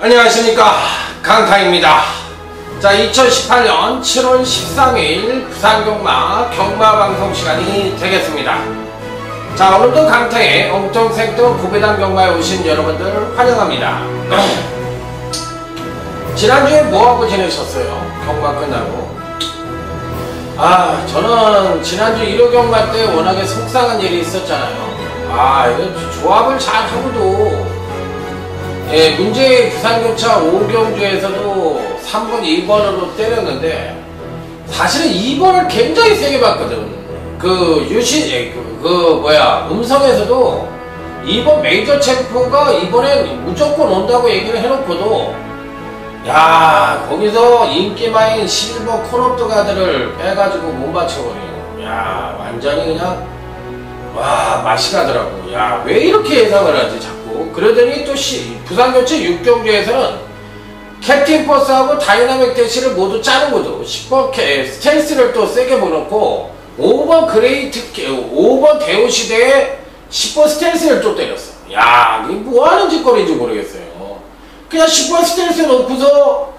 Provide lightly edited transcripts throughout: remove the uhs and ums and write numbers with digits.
안녕하십니까, 강타입니다. 자, 2018년 7월 13일 부산경마 경마방송 시간이 되겠습니다. 자, 오늘도 강타의 엉뚱생뚱 고배당 경마에 오신 여러분들 환영합니다. 지난주에 뭐하고 지내셨어요? 경마 끝나고. 저는 지난주 1호 경마 때 워낙에 속상한 일이 있었잖아요. 이거 조합을 잘 하고도 문제의 부산교차 5경주에서도 3번 2번으로 때렸는데, 사실은 2번을 굉장히 세게 봤거든. 음성에서도 2번 메이저 챔프가 이번엔 무조건 온다고 얘기를 해놓고도, 거기서 인기마인 실버 코너트 가드를 빼가지고 못 맞춰버리고, 완전히 그냥, 맛이 가더라고. 왜 이렇게 예상을 하지, 자꾸. 그러더니 또 부산교체 6경주에서는 캡틴 버스하고 다이나믹 대시를 모두 자르고도 10번 스텔스를 또 세게 보놓고 5번 그레이트 5번 대우시대에 10번 스텔스를 또 때렸어. 이게 뭐하는 짓거리인지 모르겠어요. 그냥 10번 스텔스 놓고서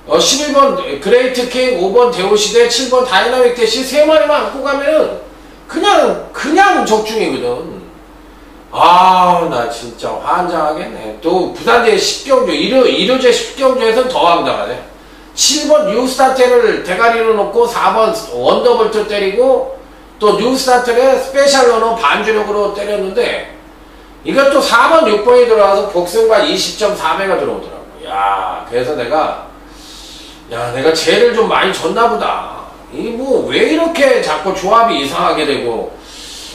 11번 그레이트 킹, 5번 대우시대, 7번 다이나믹 대시 3마리만 안고 가면은 그냥 적중이거든. 나 진짜 환장하겠네. 또 부산대 10경주 1호제 10경주에서는 더 황당하네. 7번 뉴스타트를 대가리로 놓고 4번 원더볼트 때리고, 또 뉴스타트를 스페셜로는 반주력으로 때렸는데, 이것도 4번 6번이 들어와서 복승과 20.4배가 들어오더라고. 그래서 내가 쟤를 좀 많이 졌나보다. 왜 이렇게 자꾸 조합이 이상하게 되고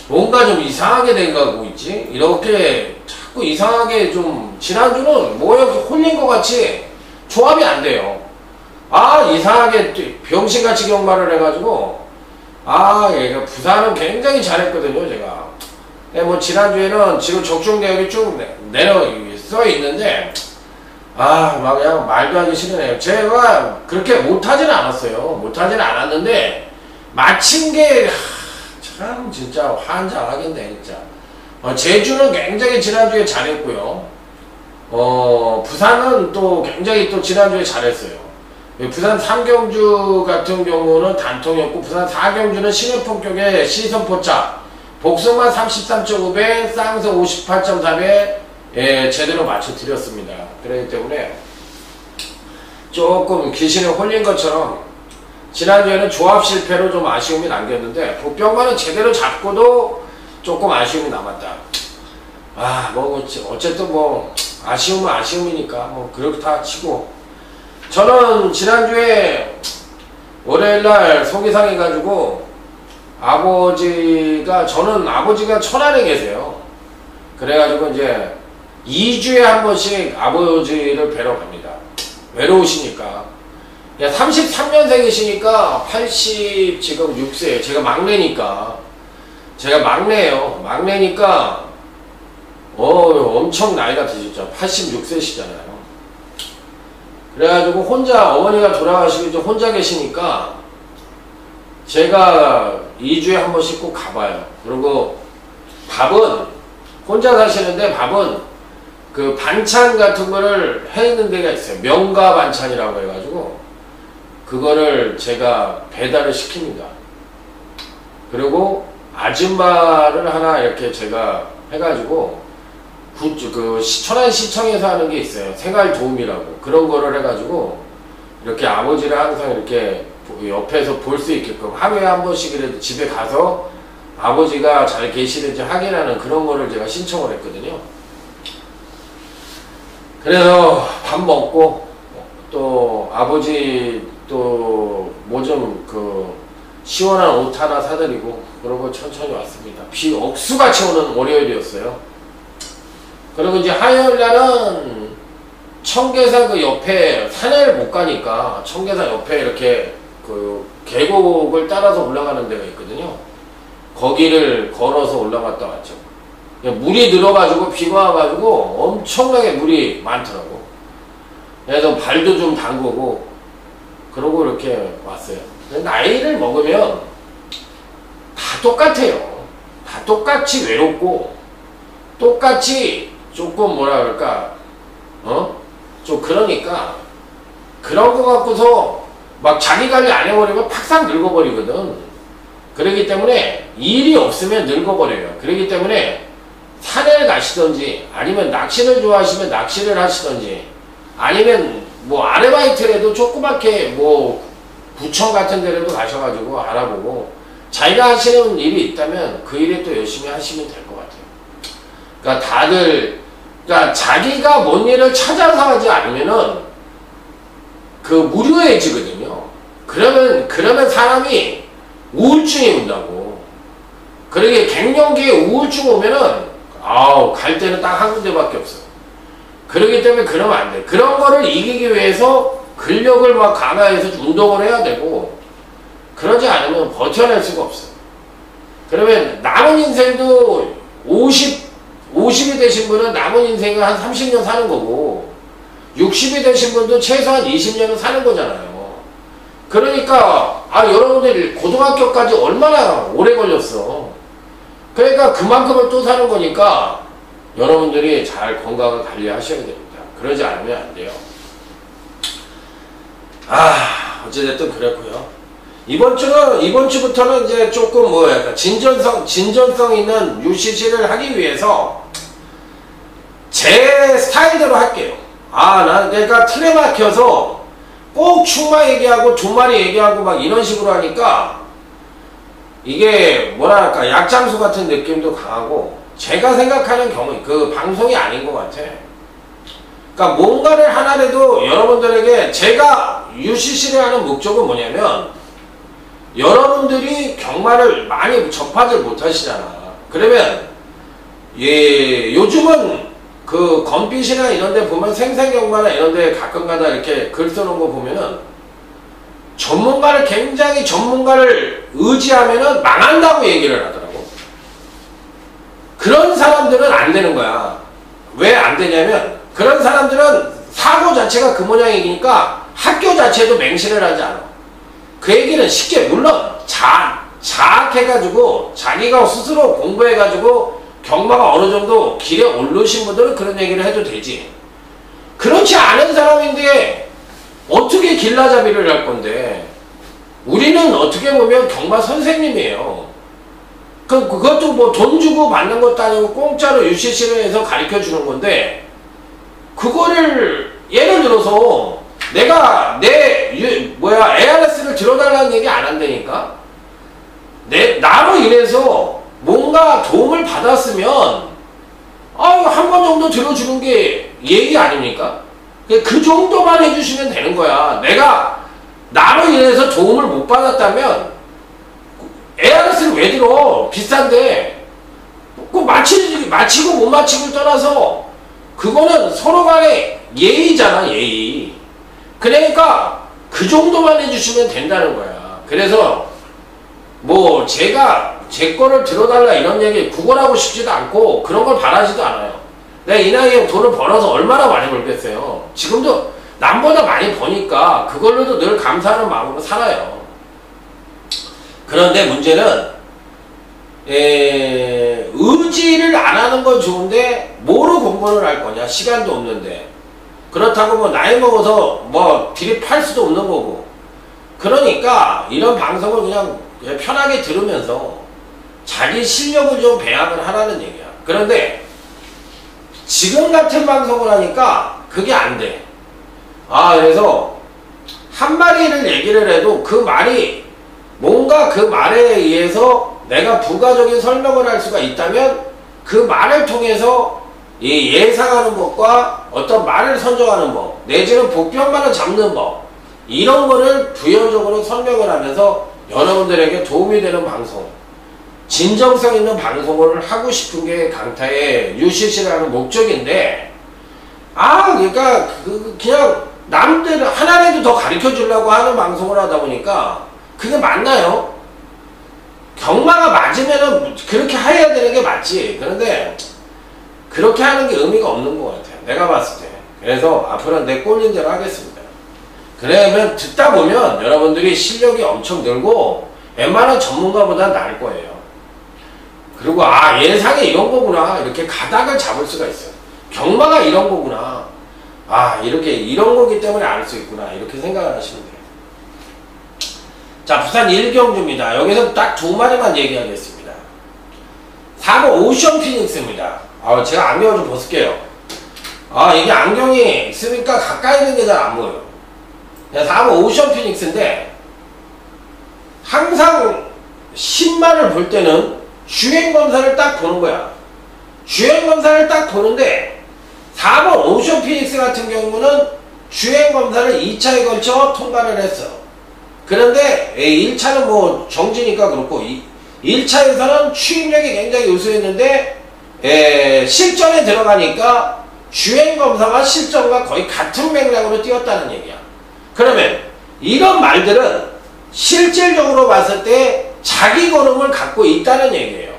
뭔가 좀 이상하게 된가고 있지? 이렇게 자꾸 이상하게 좀, 지난주는 뭐 이렇게 홀린 것 같이 조합이 안 돼요. 이상하게 병신같이 경마를 해가지고, 얘가 부산은 굉장히 잘했거든요, 제가. 뭐 지난주에는 지금 적중 대역이 쭉 써 있는데, 그냥 말도 하기 싫으네요. 제가 그렇게 못하지는 않았어요. 못하지는 않았는데, 마친 게, 참, 진짜 환장하겠네, 진짜. 제주는 굉장히 지난주에 잘했고요. 부산은 또 굉장히 또 지난주에 잘했어요. 부산 3경주 같은 경우는 단통이었고, 부산 4경주는 신흥품격의 시선포차, 복숭아 33.5배, 쌍서 58.4배, 제대로 맞춰드렸습니다. 그렇기 때문에 조금 귀신에 홀린 것처럼 지난주에는 조합 실패로 좀 아쉬움이 남겼는데, 복병만은 제대로 잡고도 조금 아쉬움이 남았다. 어쨌든 아쉬움은 아쉬움이니까 그렇다 치고, 저는 지난주에 월요일날 속이 상해가지고 저는 아버지가 천안에 계세요. 그래가지고 이제 2주에 한 번씩 아버지를 뵈러 갑니다. 외로우시니까. 33년생이시니까 80 지금 6세. 제가 막내니까. 제가 막내예요. 막내니까 엄청 나이가 드셨죠. 86세시잖아요. 그래가지고 어머니가 돌아가시고 이제 혼자 계시니까 제가 2주에 한 번씩 꼭 가봐요. 그리고 밥은 혼자 사시는데, 밥은 그 반찬 같은 거를 해 있는 데가 있어요. 명가 반찬이라고 해가지고 그거를 제가 배달을 시킵니다. 그리고 아줌마를 하나 이렇게 제가 해가지고 천안시청에서 하는 게 있어요. 생활도움이라고. 그런 거를 해가지고 이렇게 아버지를 항상 이렇게 옆에서 볼 수 있게끔 하루에 한 번씩이라도 집에 가서 아버지가 잘 계시는지 확인하는 그런 거를 제가 신청을 했거든요. 그래서 밥 먹고, 또 아버지 또 뭐 좀 시원한 옷 하나 사드리고, 그러고 천천히 왔습니다. 비 억수같이 오는 월요일이었어요. 그리고 이제 화요일 날은 청계사 옆에, 산에를 못 가니까 청계사 옆에 이렇게 계곡을 따라서 올라가는 데가 있거든요. 거기를 걸어서 올라갔다 왔죠. 물이 들어가지고 비가 와가지고 엄청나게 물이 많더라고. 그래서 발도 좀 담그고 그러고 이렇게 왔어요. 나이를 먹으면 다 똑같아요. 다 똑같이 외롭고, 똑같이 조금 뭐라 그럴까, 좀 그러니까 그런 거 갖고서 막 자기 관리 안 해버리면 팍상 늙어버리거든. 그렇기 때문에 일이 없으면 늙어버려요. 그렇기 때문에 산에 가시던지 아니면 낚시를 좋아하시면 낚시를 하시던지 아니면 뭐 아르바이트라도 조그맣게 뭐 구청 같은 데라도 가셔가지고 알아보고 자기가 하시는 일이 있다면 그 일에 또 열심히 하시면 될 것 같아요. 그러니까 다들 그러니까 자기가 뭔 일을 찾아서 하지 않으면은 그 무료해지거든요. 그러면 사람이 우울증이 온다고. 그러게 갱년기에 우울증 오면은 아우 갈 때는 딱 한 군데밖에 없어. 그러기 때문에 그러면 안 돼. 그런 거를 이기기 위해서 근력을 막 강화해서 운동을 해야 되고 그러지 않으면 버텨낼 수가 없어. 그러면 남은 인생도 50이 되신 분은 남은 인생을 한 30년 사는 거고 60이 되신 분도 최소한 20년은 사는 거잖아요. 그러니까 여러분들이 고등학교까지 얼마나 오래 걸렸어. 그러니까 그만큼을 또 사는 거니까 여러분들이 잘 건강을 관리하셔야 됩니다. 그러지 않으면 안 돼요. 어찌됐든 그랬고요. 이번 주부터는 이제 조금 뭐 약간 진전성 있는 UCC를 하기 위해서 제 스타일대로 할게요. 난 그러니까 틀에 막혀서 꼭 충마 얘기하고 종말이 얘기하고 막 이런 식으로 하니까 이게 뭐랄까 약장수 같은 느낌도 강하고 제가 생각하는 경우 그 방송이 아닌 것 같아. 그러니까 뭔가를 하나라도 여러분들에게 제가 UCC를 하는 목적은 뭐냐면 여러분들이 경마를 많이 접하지 못하시잖아. 그러면 요즘은 그 건빛이나 이런 데 보면 생생경마나 이런 데 가끔가다 이렇게 글 써놓은 거 보면은 굉장히 전문가를 의지하면은 망한다고 얘기를 하더라고. 그런 사람들은 안 되는 거야. 왜 안 되냐면 그런 사람들은 사고 자체가 그 모양이니까 학교 자체도 맹신을 하지 않아. 그 얘기는 쉽게 물론 자학해가지고 자기가 스스로 공부해가지고 경마가 어느 정도 길에 오르신 분들은 그런 얘기를 해도 되지. 그렇지 않은 사람인데 어떻게 길라잡이를 할 건데 우리는 어떻게 보면 경마 선생님이에요. 그것도 뭐 돈 주고 받는 것도 아니고 공짜로 UCC를 해서 가르쳐 주는 건데 그거를 예를 들어서 내가 ARS를 들어달라는 얘기 안 한다니까. 나로 인해서 뭔가 도움을 받았으면 한 번 정도 들어주는 게 예의 아닙니까? 그 정도만 해주시면 되는 거야. 내가 나로 인해서 도움을 못 받았다면 ARS를 왜 들어? 비싼데. 마치고 못 마치고를 떠나서 그거는 서로 간의 예의잖아, 예의. 그러니까 그 정도만 해주시면 된다는 거야. 그래서 뭐 제가 제 거를 들어달라 이런 얘기 구걸하고 싶지도 않고 그런 걸 바라지도 않아요. 내가 이 나이에 돈을 벌어서 얼마나 많이 벌겠어요. 지금도 남보다 많이 버니까 그걸로도 늘 감사하는 마음으로 살아요. 그런데 문제는 의지를 안 하는 건 좋은데 뭐로 공부를 할 거냐. 시간도 없는데. 그렇다고 뭐 나이 먹어서 뭐 드립할 수도 없는 거고. 그러니까 이런 방송을 그냥 편하게 들으면서 자기 실력을 좀 배합을 하라는 얘기야. 그런데 지금 같은 방송을 하니까 그게 안 돼. 그래서 한 마리를 얘기를 해도 그 말이 뭔가 그 말에 의해서 내가 부가적인 설명을 할 수가 있다면 그 말을 통해서 예상하는 법과 어떤 말을 선정하는 법 내지는 보편말을 잡는 법 이런 거를 부연적으로 설명을 하면서 여러분들에게 도움이 되는 방송 진정성 있는 방송을 하고 싶은 게 강타의 UCC를 하는 목적인데 그러니까 그냥 남들 하나라도 더 가르쳐 주려고 하는 방송을 하다 보니까 그게 맞나요? 경마가 맞으면은 그렇게 해야 되는 게 맞지. 그런데 그렇게 하는 게 의미가 없는 것 같아요. 내가 봤을 때. 그래서 앞으로는 내 꼴린 대로 하겠습니다. 그러면 듣다 보면 여러분들이 실력이 엄청 늘고 웬만한 전문가보다 나을 거예요. 그리고 예상에 이런 거구나 이렇게 가닥을 잡을 수가 있어요. 경마가 이런 거구나. 아, 이렇게 이런 거기 때문에 알 수 있구나, 이렇게 생각을 하시면 돼요. 자, 부산 일경주입니다. 여기서 딱 두 마리만 얘기하겠습니다. 4번 오션 피닉스입니다. 제가 안경을 좀 벗을게요. 이게 안경이 있으니까 가까이 있는 게 잘 안 보여요. 4번 오션 피닉스인데, 항상 신발을 볼 때는 주행검사를 딱 보는 거야. 주행검사를 딱 보는데, 4번 오션 피닉스 같은 경우는 주행검사를 2차에 걸쳐 통과를 했어. 그런데 1차는 뭐 정지니까 그렇고 1차에서는 추임력이 굉장히 우수했는데 실전에 들어가니까 주행검사와 실전과 거의 같은 맥락으로 뛰었다는 얘기야. 그러면 이런 말들은 실질적으로 봤을 때 자기 걸음을 갖고 있다는 얘기예요.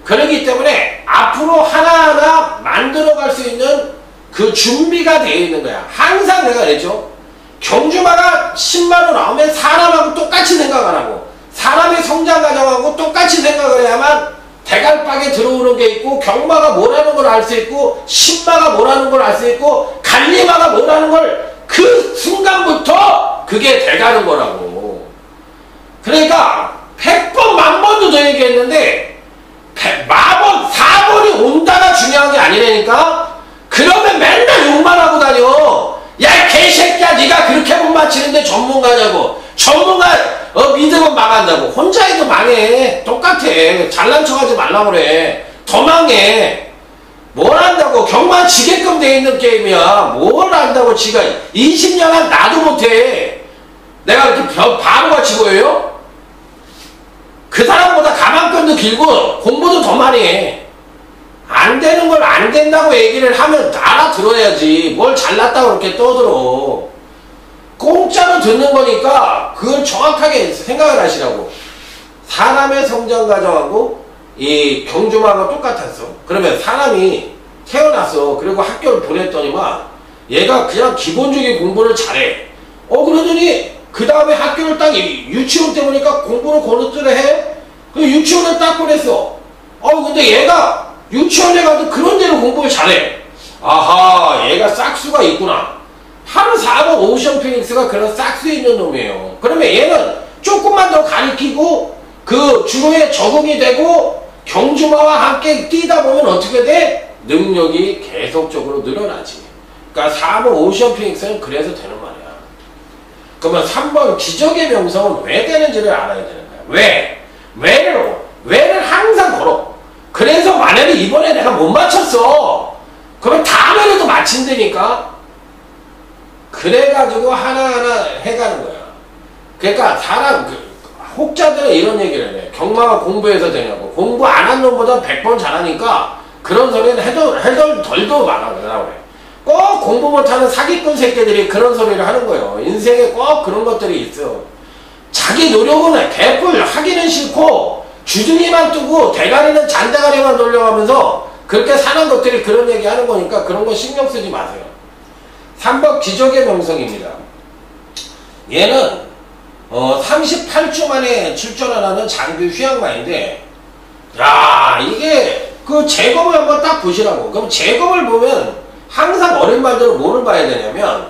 그렇기 때문에 앞으로 하나하나 만들어갈 수 있는 그 준비가 되어 있는 거야. 항상 내가 그랬죠. 경주마가 10만원 나오면 사람하고 똑같이 생각 안 하고 사람의 성장 과정하고 똑같이 생각을 해야만 대갈박에 들어오는 게 있고 경마가 뭐라는 걸 알 수 있고 신마가 뭐라는 걸 알 수 있고 갈리마가 뭐라는 걸 그 순간부터 그게 돼가는 거라고. 그러니까 100번 만번도 더 얘기했는데 4번이 온다가 중요한 게 아니라니까. 그러면 맨날 욕만 하고 다녀. 야, 개새끼야, 네가 그렇게 못 맞히는데 전문가냐고. 전문가 믿으면 망한다고. 혼자 해도 망해. 똑같아. 잘난 척하지 말라고 그래. 더 망해. 뭘 한다고. 경마 지게끔 돼 있는 게임이야. 뭘 한다고. 지가 20년 한 나도 못해. 내가 이렇게 바보같이 보여요? 그 사람보다 가망권도 길고 공부도 더 많이 해. 안 되는 걸 안 된다고 얘기를 하면 알아들어야지. 뭘 잘났다고 그렇게 떠들어. 공짜로 듣는 거니까 그걸 정확하게 생각을 하시라고. 사람의 성장 과정하고 이 경주마가 똑같았어. 그러면 사람이 태어났어. 그리고 학교를 보냈더니만 얘가 그냥 기본적인 공부를 잘해. 그러더니 그 다음에 학교를 딱 유치원 때 보니까 공부를 고루트를 해. 그 유치원을 딱 보냈어. 근데 얘가 유치원에 가도 그런 데로 공부를 잘해. 아하, 얘가 싹수가 있구나. 하루 4번 오션 피닉스가 그런 싹수 있는 놈이에요. 그러면 얘는 조금만 더 가르치고 그 주로에 적응이 되고 경주마와 함께 뛰다 보면 어떻게 돼? 능력이 계속적으로 늘어나지. 그러니까 4번 오션 피닉스는 그래서 되는 말이야. 그러면 3번 기적의 명성은 왜 되는지를 알아야 되는 거야. 왜를 항상 걸어. 그래서 만약에 이번에 내가 못 맞췄어. 그러면 다음에도 맞힌다니까. 그래가지고 하나하나 해가는 거야. 그러니까 혹자들은 이런 얘기를 해. 경마가 공부해서 되냐고. 공부 안 한 놈보다 100번 잘하니까 그런 소리는 해도 덜도 많아. 그래. 꼭 공부 못하는 사기꾼 새끼들이 그런 소리를 하는 거예요. 인생에 꼭 그런 것들이 있어. 자기 노력은 개뿔 하기는 싫고 주둥이만 뜨고 대가리는 잔대가리만 돌려가면서 그렇게 사는 것들이 그런 얘기 하는 거니까 그런 거 신경 쓰지 마세요. 3번 기적의 명성입니다. 얘는 38주 만에 출전을 하는 장교 휴양마인데, 야, 이게 그 제검을 한번 딱 보시라고. 그럼 제검을 보면 항상 어린 말들은 뭐를 봐야 되냐면,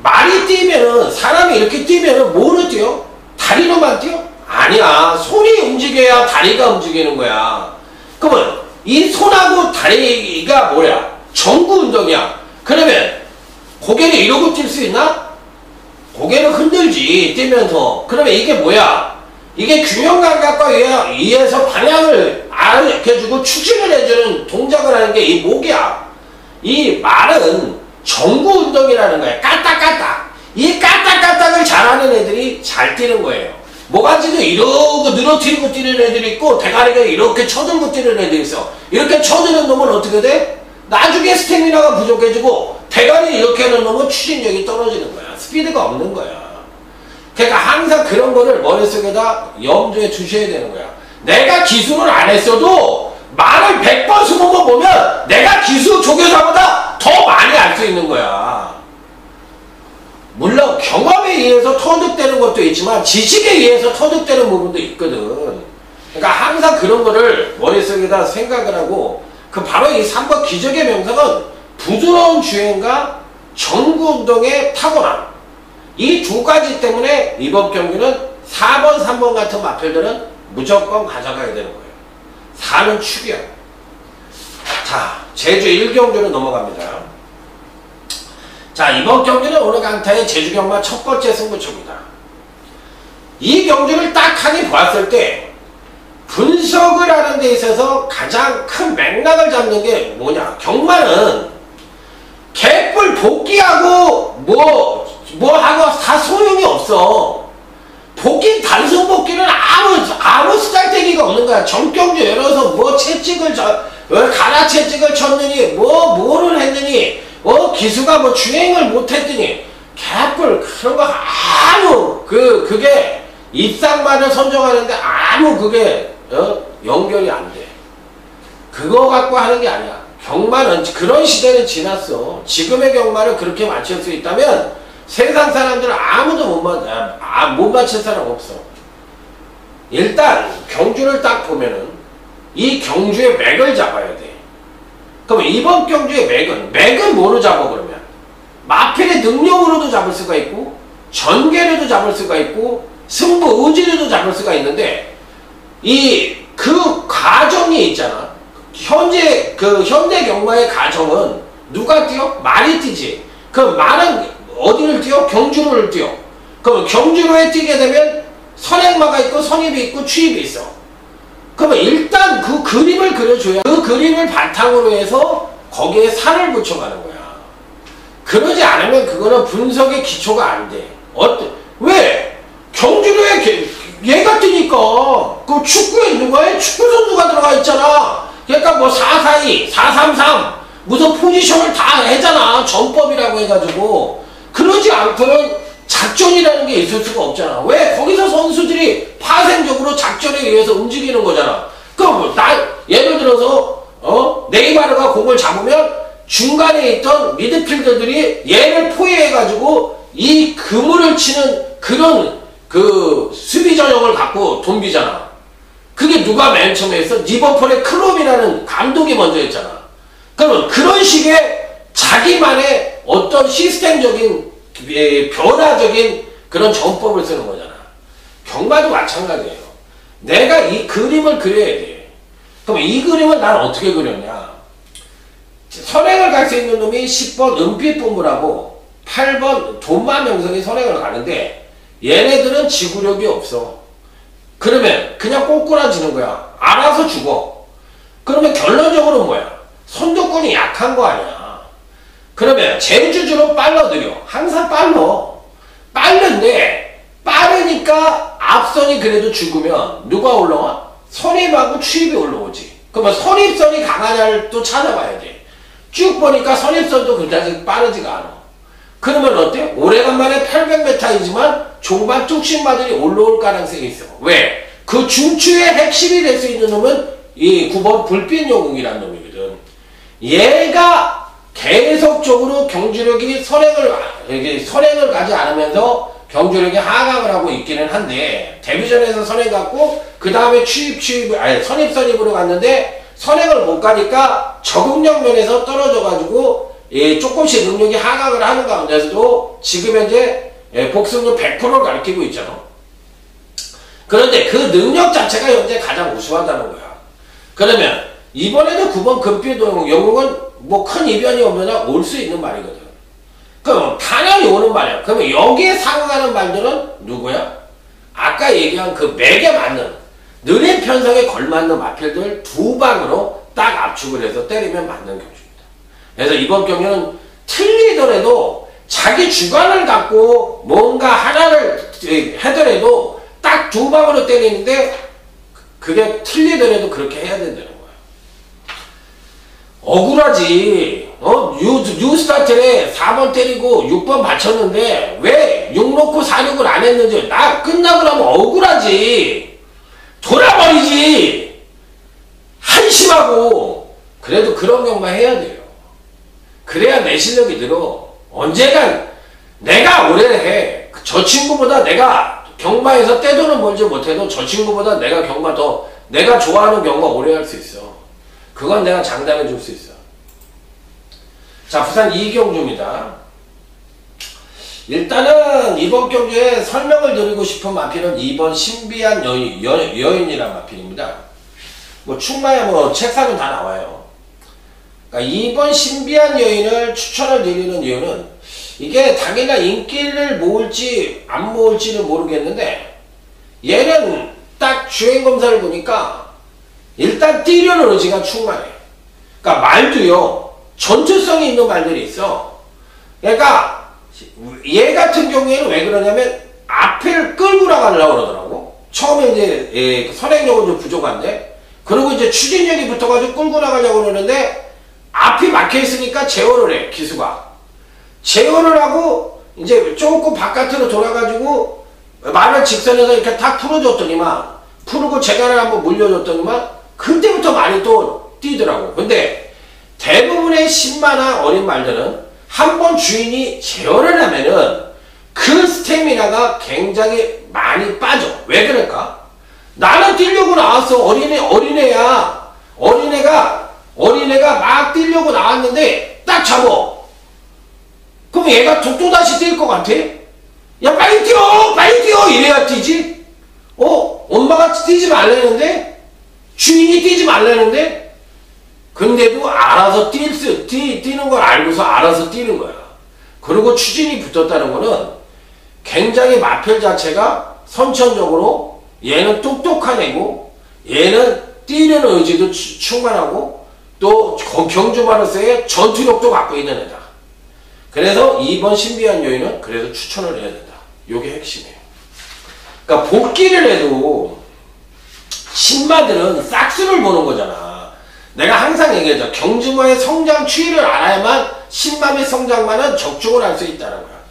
말이 뛰면은, 사람이 이렇게 뛰면은 뭐로 뛰어? 다리로만 뛰어? 아니야. 손이 움직여야 다리가 움직이는 거야. 그러면 이 손하고 다리가 뭐야? 전구 운동이야. 그러면 고개를 이러고 뛸 수 있나? 고개를 흔들지, 뛰면서. 그러면 이게 뭐야? 이게 균형 감각과 의해서 방향을 알려주고 추진을 해주는 동작을 하는 게 이 목이야. 이 말은 전구 운동이라는 거야. 까딱까딱. 이 까딱까딱을 잘하는 애들이 잘 뛰는 거예요. 모가지도 이러고 늘어뜨리고 뛰는 애들이 있고 대가리가 이렇게 쳐들고 뛰는 애들이 있어. 이렇게 쳐드는 놈은 어떻게 돼? 나중에 스태미나가 부족해지고 대가리 이렇게 하는 놈은 추진력이 떨어지는 거야. 스피드가 없는 거야. 그러니까 항상 그런 거를 머릿속에다 염두에 두셔야 되는 거야. 내가 기술을 안 했어도 말을 100번 20번 보면 내가 기술 조교사보다 더 많이 알 수 있는 거야. 물론 경험에 의해서 터득되는 것도 있지만 지식에 의해서 터득되는 부분도 있거든. 그러니까 항상 그런 거를 머릿속에다 생각을 하고 바로 이 3번 기적의 명성은 부드러운 주행과 전구운동의 타고남, 이 두 가지 때문에 이번 경기는 4번, 3번 같은 마필들은 무조건 가져가야 되는 거예요. 4는 축이야. 자, 제주 1경주로 넘어갑니다. 자, 이번 경기는 오늘 강타의 제주 경마 첫 번째 승부처입니다. 이 경주를 딱하니 보았을 때 분석을 하는 데 있어서 가장 큰 맥락을 잡는 게 뭐냐? 경마는 개뿔 복귀하고 뭐 하고 다 소용이 없어. 복귀, 단순 복귀는 아무 쓰잘데기가 없는 거야. 전경주 열어서 뭐 채찍을 가라 채찍을 쳤느니 뭐를 했느니 기수가 뭐 주행을 못했더니 개뿔 그런 거 아무 그게 입상만을 선정하는데 아무 그게 연결이 안 돼. 그거 갖고 하는 게 아니야. 경마는 그런 시대는 지났어. 지금의 경마를 그렇게 맞출 수 있다면 세상 사람들은 아무도 못 맞출 사람 없어. 일단 경주를 딱 보면은 이 경주의 맥을 잡아야 돼. 그럼 이번 경주의 맥은 뭐로 잡아 그러면? 마필의 능력으로도 잡을 수가 있고 전개로도 잡을 수가 있고 승부 의지로도 잡을 수가 있는데 그 가정이 있잖아. 현재 경마의 가정은 누가 뛰어? 말이 뛰지. 그 말은 어디를 뛰어? 경주로를 뛰어. 그럼 경주로에 뛰게 되면 선행마가 있고 선입이 있고 추입이 있어. 그러면 일단 그 그림을 그려줘야 그 그림을 바탕으로 해서 거기에 살을 붙여가는 거야. 그러지 않으면 그거는 분석의 기초가 안 돼. 왜? 경주로에 얘가 뛰니까 그 축구에 누가 해? 축구 선수가 들어가 있잖아. 그러니까 뭐 442, 433 무슨 포지션을 다 해잖아. 전법이라고 해가지고. 그러지 않고는 작전이라는 게 있을 수가 없잖아. 왜? 거기서 선수들이 파생적으로 작전에 의해서 움직이는 거잖아. 그럼 예를 들어서 네이마르가 공을 잡으면 중간에 있던 미드필더들이 얘를 포위해가지고 이 그물을 치는 그런 수비 전형을 갖고 덤비잖아. 그게 누가 맨 처음에 했어? 리버풀의 클롭이라는 감독이 먼저 했잖아. 그러면 그런 식의 자기만의 어떤 시스템적인 변화적인 그런 전법을 쓰는 거잖아. 경마도 마찬가지예요. 내가 이 그림을 그려야 돼. 그럼 이 그림을 난 어떻게 그렸냐? 선행을 갈 수 있는 놈이 10번 은빛본부라고 8번 돈만 명성이 선행을 가는데 얘네들은 지구력이 없어. 그러면 그냥 꼬꾸라지는 거야. 알아서 죽어. 그러면 결론적으로 뭐야? 선두권이 약한 거 아니야. 그러면 제주주로 빨라들여. 항상 빠른데 빠르니까 앞선이 그래도 죽으면 누가 올라와? 선입하고 추입이 올라오지. 그러면 선입선이 강하냐를 또 찾아봐야 돼. 쭉 보니까 선입선도 그다지 빠르지가 않아. 그러면 어때? 오래간만에 800m이지만 종반 뚝심마들이 올라올 가능성이 있어. 왜? 그 중추의 핵심이 될 수 있는 놈은 이 9번 불빛 영웅이라는 놈이거든. 얘가 계속적으로 경주력이 선행을 가지 않으면서 경주력이 하강을 하고 있기는 한데 데뷔전에서 선행 갔고 그 다음에 선입으로 갔는데 선행을 못 가니까 적응력 면에서 떨어져가지고 조금씩 능력이 하강을 하는 가운데서도 지금 현재 복승률 100%를 가리키고 있잖아. 그런데 그 능력 자체가 현재 가장 우수하다는 거야. 그러면 이번에도 9번 금빛 영웅은 뭐 큰 이변이 없느냐 올 수 있는 말이거든. 그럼 당연히 오는 말이야. 그러면 여기에 상응하는 말들은 누구야? 아까 얘기한 그 맥에 맞는 느린 편성에 걸맞는 마필들 두 방으로 딱 압축을 해서 때리면 맞는 경주입니다. 그래서 이번 경기는 틀리더라도 자기 주관을 갖고 뭔가 하나를 하더라도 딱 두 방으로 때리는데 그게 틀리더라도 그렇게 해야 된다는 거야. 억울하지. 뉴스타트에 4번 때리고 6번 맞췄는데 왜 6 놓고 4, 6을 안 했는지 나 끝나고 나면 억울하지. 돌아버리지. 한심하고. 그래도 그런 경우만 해야 돼요. 그래야 내 실력이 늘어. 언젠간 내가 오래 해. 저 친구보다 내가 경마에서 떼돈은 벌지 못해도 저 친구보다 내가 내가 좋아하는 경마 오래 할 수 있어. 그건 내가 장담해 줄 수 있어. 자, 부산 이경주입니다. 일단은 이번 경주에 설명을 드리고 싶은 마필은 2번 신비한 여인이란 마필입니다. 뭐 충마에 뭐 책 사면 다 나와요. 그러니까 2번 신비한 여인을 추천을 드리는 이유는 이게 당연히 인기를 모을지 안 모을지는 모르겠는데 얘는 딱 주행검사를 보니까 일단 뛰려는 의지가 충만해. 그러니까 말도요 전투성이 있는 말들이 있어. 그러니까 얘 같은 경우에는 왜 그러냐면 앞을 끌고 나가려고 그러더라고. 처음에 이제 선행력은 좀 부족한데 그리고 이제 추진력이 붙어가지고 끌고 나가려고 그러는데 앞이 막혀있으니까 제어를 해. 기수가 제어를 하고 이제 조금 바깥으로 돌아가지고 말을 직선에서 이렇게 탁 풀어줬더니만 풀고 재간을 한번 물려줬더니만 그때부터 말이 또 뛰더라고. 근데 대부분의 신마나 어린 말들은 한번 주인이 제어를 하면은 그 스태미나가 굉장히 많이 빠져. 왜 그럴까? 나는 뛰려고 나왔어. 어린애야. 어린애가 막 뛰려고 나왔는데 딱 잡어. 그럼 얘가 또다시 뛸 것 같아? 야, 빨리 뛰어! 이래야 뛰지? 엄마가 뛰지 말라는데? 주인이 뛰지 말라는데? 근데도 알아서 뛰는 걸 알고서 알아서 뛰는 거야. 그리고 추진이 붙었다는 거는 굉장히 마필 자체가 선천적으로 얘는 똑똑한 애고 얘는 뛰는 의지도 충만하고 또 경주마로서의 전투력도 갖고 있는 애다. 그래서 2번 신비한 여인은 그래서 추천을 해야 된다. 요게 핵심이에요. 그러니까 복귀를 해도 신마들은 싹수를 보는 거잖아. 내가 항상 얘기하죠. 경주마의 성장 추이를 알아야만 신마의 성장만은 적중을 할 수 있다는 거야.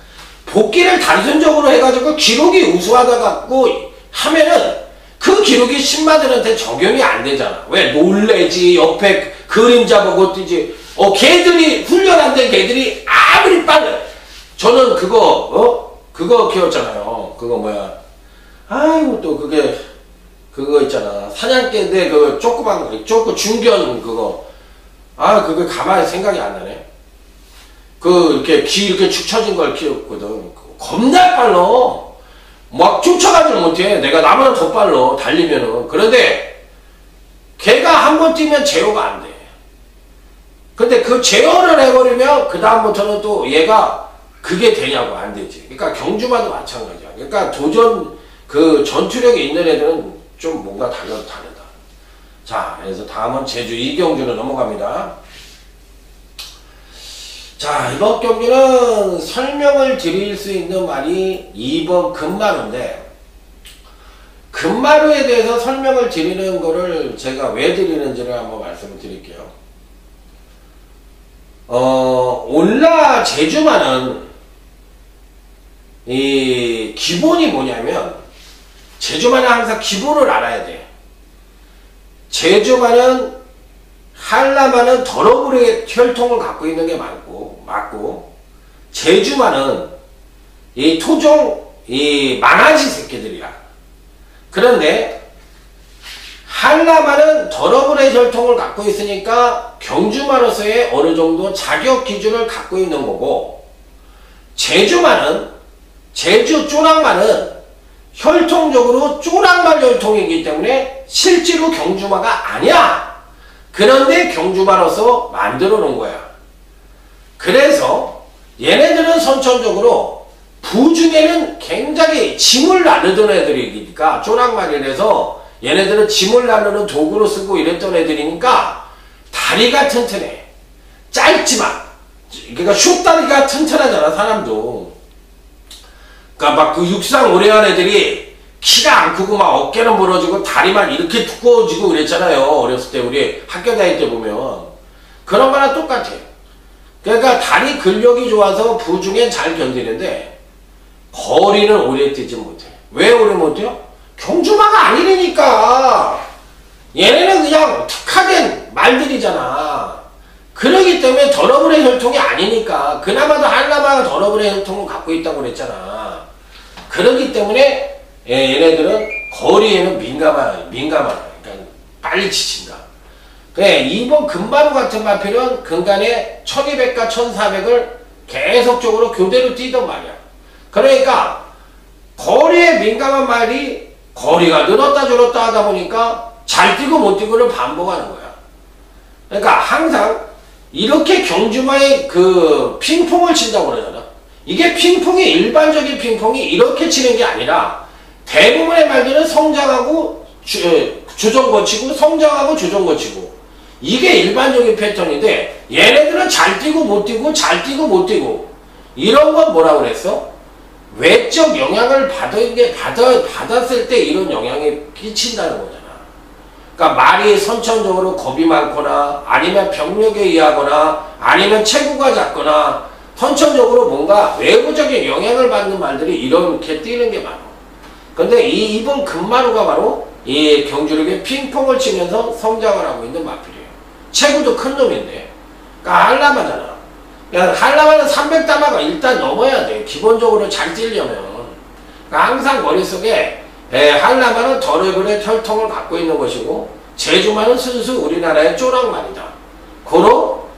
복귀를 단순적으로 해가지고 기록이 우수하다 갖고 하면은 그 기록이 신마들한테 적용이 안 되잖아. 왜? 놀래지, 옆에 그림자 보고 뛰지. 걔들이 훈련한데 걔들이 아무리 빨라. 저는 그거 키웠잖아요. 그거 뭐야. 아이고 또 그거 있잖아. 사냥개인데 그 조그만 중견 그거. 그거 가만히 생각이 안 나네. 이렇게 귀 이렇게 축 처진 걸 키웠거든. 겁나 빨라. 막 쫓아가지를 못해. 내가 나보다 더 빨라. 달리면은. 그런데 걔가 한 번 뛰면 제어가 안 돼. 근데 그 제어를 해버리면 그 다음부터는 또 얘가 그게 되냐고 안 되지. 그러니까 경주마도 마찬가지야. 그러니까 그 전투력이 있는 애들은 좀 뭔가 다르다. 자, 그래서 다음은 제주 이경주로 넘어갑니다. 자, 이번 경주는 설명을 드릴 수 있는 말이 2번 금마루인데 금마루에 대해서 설명을 드리는 거를 제가 왜 드리는지를 한번 말씀을 드릴게요. 올라 제주마는 이 기본이 뭐냐면 제주마는 항상 기본을 알아야 돼. 제주마는 한라마는 더러블의 혈통을 갖고 있는 게 맞고 제주마는 이 토종 이 망아지 새끼들이야. 그런데 한라마는 더러블의 혈통을 갖고 있으니까 경주마로서의 어느 정도 자격 기준을 갖고 있는 거고 제주 쪼랑마는 혈통적으로 쪼랑말 혈통이기 때문에 실제로 경주마가 아니야. 그런데 경주마로서 만들어 놓은 거야. 그래서 얘네들은 선천적으로 부중에는 굉장히 짐을 나르던 애들이니까 쪼랑말이라서 얘네들은 짐을 나르는 도구로 쓰고 이랬던 애들이니까 다리가 튼튼해. 짧지만 그러니까 숏다리가 튼튼하잖아 사람도. 그러니까 막 그 육상 오래 한 애들이 키가 안 크고 막 어깨는 벌어지고 다리만 이렇게 두꺼워지고 그랬잖아요. 어렸을 때 우리 학교 다닐 때 보면 그런 거랑 똑같아. 그러니까 다리 근력이 좋아서 부중엔 잘 견디는데 거리는 오래 뛰지 못해. 왜 오래 못해요? 경주마가 아니라니까. 얘네는 그냥 특화된 말들이잖아. 그러기 때문에 더러블의 혈통이 아니니까. 그나마도 한라마가 더러블의 혈통을 갖고 있다고 그랬잖아. 그러기 때문에 얘네들은 거리에는 민감하다. 그러니까 빨리 지친다. 그래, 이번 금마루 같은 마필은 근간에 1200과 1400을 계속적으로 교대로 뛰던 말이야. 그러니까 거리에 민감한 말이 거리가 늘었다 줄었다 하다 보니까 잘 뛰고 못 뛰고를 반복하는 거야. 그러니까 항상 이렇게 경주마의 그 핑퐁을 친다고 그러잖아. 이게 핑퐁이 일반적인 핑퐁이 이렇게 치는 게 아니라 대부분의 말들은 성장하고 조정 거치고 성장하고 조정 거치고 이게 일반적인 패턴인데 얘네들은 잘 뛰고 못 뛰고 잘 뛰고 못 뛰고 이런 건 뭐라고 그랬어? 외적 영향을 받았을 때 이런 영향이 끼친다는 거잖아. 그러니까 말이 선천적으로 겁이 많거나 아니면 병력에 의하거나 아니면 체구가 작거나 선천적으로 뭔가 외부적인 영향을 받는 말들이 이렇게 뛰는 게 많아. 근데 이번 금마루가 바로 이 경주력에 핑퐁을 치면서 성장을 하고 있는 마필이에요. 체구도 큰 놈인데. 그러니까 한라마잖아. 한라마는 300담화가 일단 넘어야 돼. 기본적으로 잘 뛰려면. 그러니까 항상 머릿속에 한라마는 더레글의 혈통을 갖고 있는 것이고 제주마는 순수 우리나라의 쪼랑말이다. 고로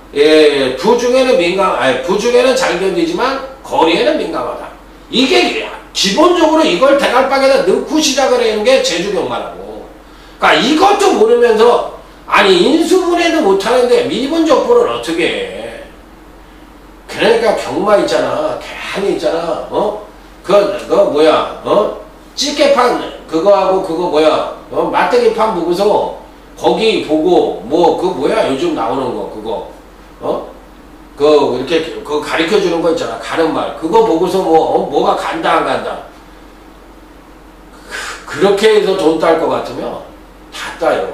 부중에는 잘 견디지만 거리에는 민감하다. 이게 기본적으로 이걸 대갈박에다 넣고 시작을 하는 게 제주경마라고. 그러니까 이것도 모르면서 아니 인수분해도 못하는데 미분적보를 어떻게 해. 그러니까 경마 있잖아. 괜히 있잖아. 그거 뭐야. 찌개판 그거하고 그거 뭐야. 맞대기판 보고서 거기 보고 뭐 그거 뭐야 요즘 나오는 거 그거. 그 이렇게 그거 가르쳐 주는 거 있잖아. 가는 말. 그거 보고서 뭐가 간다 안 간다. 그렇게 해서 돈 딸 것 같으면 다 따요.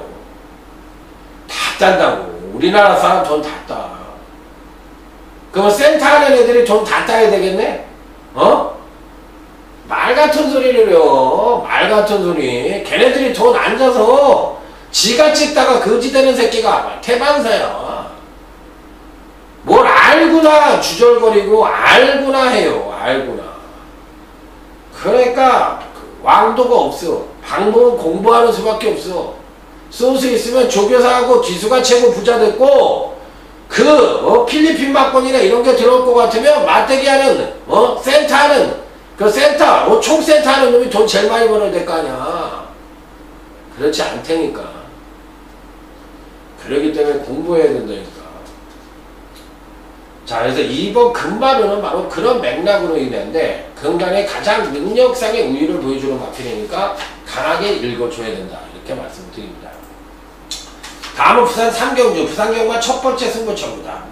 다 딴다고. 우리나라 사람 돈 다 따. 그러면 센터 하는 애들이 돈 다 따야 되겠네? 말 같은 소리를 해요. 말 같은 소리. 걔네들이 돈 안 줘서 지가 찍다가 거지되는 새끼가 태반사야. 뭘 알구나 주절거리고 알구나 해요. 알구나. 그러니까 왕도가 없어. 방법은 공부하는 수밖에 없어. 소수 있으면 조교사하고 기수가 최고 부자 됐고 필리핀 막권이나 이런 게 들어올 것 같으면 맞대기 하는 센터 하는 그 센터 총센터 하는 놈이 돈 제일 많이 벌어야 될 거 아니야. 그렇지 않다니까. 그러기 때문에 공부해야 된다니까. 자, 그래서 이번 금마루는 바로 그런 맥락으로 인했는데 근간에 가장 능력상의 우위를 보여주는 마필이니까 강하게 읽어줘야 된다. 이렇게 말씀드립니다. 다음은 부산 삼경주, 부산경마 첫 번째 승부처입니다.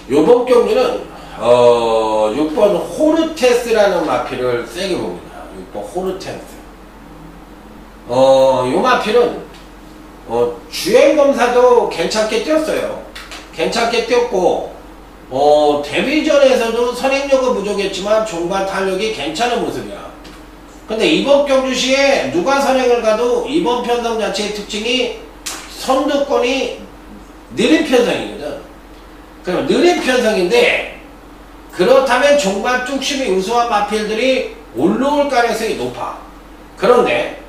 요번 경주는 6번 호르테스라는 마필을 세게 봅니다. 6번 호르테스. 요 마필은 주행검사도 괜찮게 뛰었어요. 괜찮게 뛰었고 데뷔전에서도 선행력은 부족했지만 종반 탄력이 괜찮은 모습이야. 근데 이번 경주시에 누가 선행을 가도 이번 편성 자체의 특징이 선두권이 느린 편성이거든. 그럼 느린 편성인데 그렇다면 종반 뚝심이 우수한 마필들이 올라올 가능성이 높아. 그런데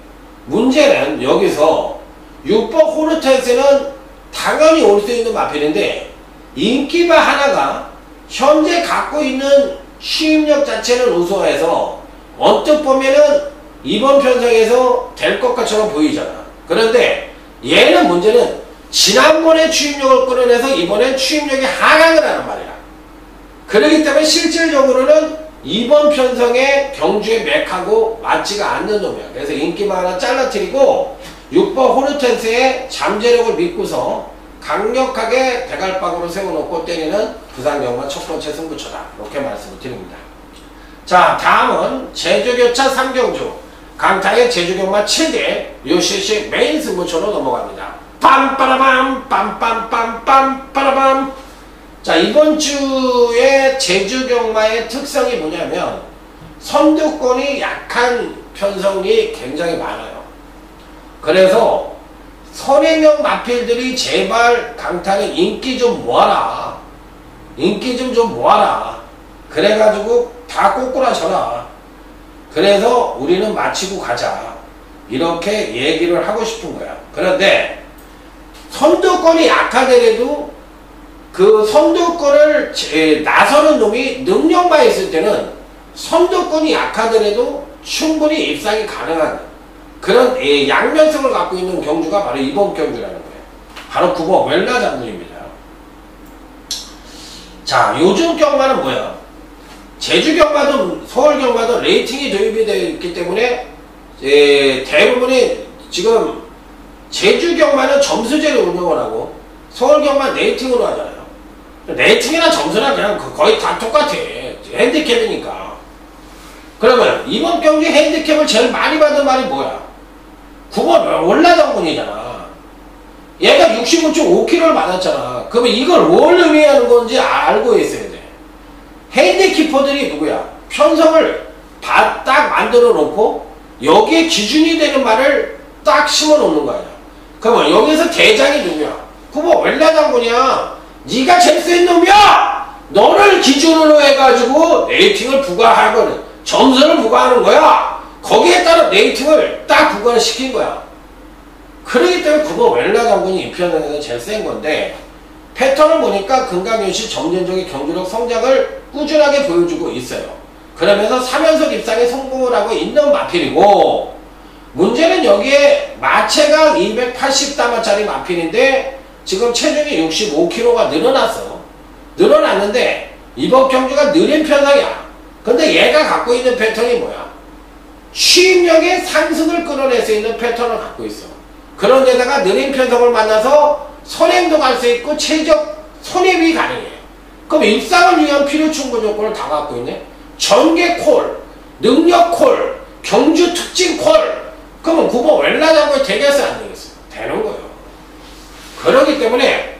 문제는 여기서 6번 호르테스는 당연히 올 수 있는 마필인데 인기바 하나가 현재 갖고 있는 추임력 자체는 우수해서 언뜻 보면은 이번 편성에서 될 것 것처럼 보이잖아. 그런데 얘는 문제는 지난번에 추임력을 끌어내서 이번엔 추임력이 하강을 하는 말이야. 그렇기 때문에 실질적으로는 이번 편성의 경주의 맥하고 맞지가 않는 놈이야. 그래서 인기바 하나 잘라뜨리고 6번 호르텐스의 잠재력을 믿고서 강력하게 대갈박으로 세워놓고 때리는 부산경마 첫 번째 승부처다. 이렇게 말씀을 드립니다. 자, 다음은 제주교차 3경주 강타의 제주경마 7대 요시시 메인 승부처로 넘어갑니다. 빰빠라밤 빰빰빰빰 빠라밤. 자, 이번 주에 제주경마의 특성이 뭐냐면 선두권이 약한 편성이 굉장히 많아요. 그래서 선행형 마필들이 제발 강타는 인기 좀 모아라. 인기 좀 모아라. 그래가지고 다 꼬꾸라져라. 그래서 우리는 마치고 가자. 이렇게 얘기를 하고 싶은 거야. 그런데 선두권이 약하더라도 그 선두권을 나서는 놈이 능력만 있을 때는 선두권이 약하더라도 충분히 입상이 가능한 그런 양면성을 갖고 있는 경주가 바로 이번 경주라는 거예요. 바로 9번 웰라 장군입니다. 자, 요즘 경마는 뭐야? 제주 경마도 서울 경마도 레이팅이 도입이 되어 있기 때문에 대부분이 지금 제주 경마는 점수제로 운영을 하고 서울 경마 레이팅으로 하잖아요. 레이팅이나 점수나 그냥 거의 다 똑같아. 핸디캡이니까. 그러면 이번 경기 핸디캡을 제일 많이 받은 말이 뭐야? 9번 올라장군이잖아. 얘가 65.5kg를 받았잖아. 그러면 이걸 뭘 의미하는 건지 알고 있어야 돼. 핸디키퍼들이 누구야? 편성을 딱 만들어 놓고 여기에 기준이 되는 말을 딱 심어 놓는 거야. 그러면 여기서 대장이 누구야? 9번 웰라장군이야. 네가 제일 센 놈이야! 너를 기준으로 해가지고 레이팅을 부과하거든. 점수를 부과하는 거야. 거기에 따라 레이팅을 딱 부과를 시킨 거야. 그러기 때문에 9번 웰라장군이 이 편에서 제일 센 건데 패턴을 보니까 금강윤씨 점진적인 경주력 성장을 꾸준하게 보여주고 있어요. 그러면서 3연속 입상에 성공을 하고 있는 마필이고 문제는 여기에 마체가 280다마짜리 마필인데 지금 체중이 65kg가 늘어났어. 늘어났는데 이번 경주가 느린 편성이야. 근데 얘가 갖고 있는 패턴이 뭐야? 취입력의 상승을 끌어낼 수 있는 패턴을 갖고 있어. 그런 데다가 느린 편성을 만나서 선행도 갈 수 있고 최적 선입이 가능해. 그럼 입상을 위한 필요 충분 요건을 다 갖고 있네. 전개 콜, 능력 콜, 경주 특징 콜. 그러면 9번 웰라장군이 되겠어 안 되겠어? 되는 거예요. 그러기 때문에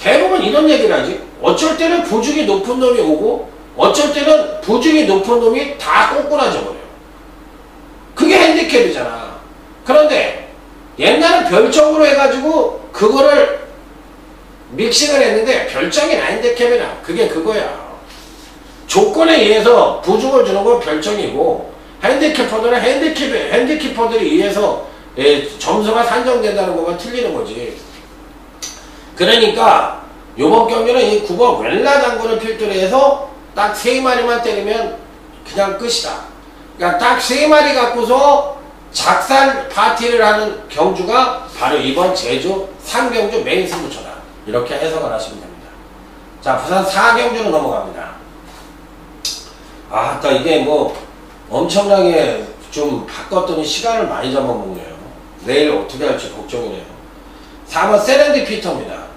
대부분 이런 얘기를 하지. 어쩔 때는 부중이 높은 놈이 오고 어쩔 때는 부중이 높은 놈이 다 꼬꾸라져 버려요. 그게 핸디캡이잖아. 그런데 옛날은 별점으로 해가지고 그거를 믹싱을 했는데 별점이나 핸디캡이나 그게 그거야. 조건에 의해서 부중을 주는 건 별점이고 핸디캐퍼들은 핸디키퍼들에 의해서 점수가 산정된다는 것만 틀리는 거지. 그러니까 요번 경기는 이 9번 웰라장군을 필두로 해서 딱 3마리만 때리면 그냥 끝이다. 그러니까 딱 3마리 갖고서 작살 파티를 하는 경주가 바로 이번 제주 3경주 메인 승부처다. 이렇게 해석을 하시면 됩니다. 자, 부산 4경주로 넘어갑니다. 아, 또 이게 뭐 엄청나게 좀 바꿨더니 시간을 많이 잡아먹네요. 내일 어떻게 할지 걱정이네요. 4번 세렌디피터입니다.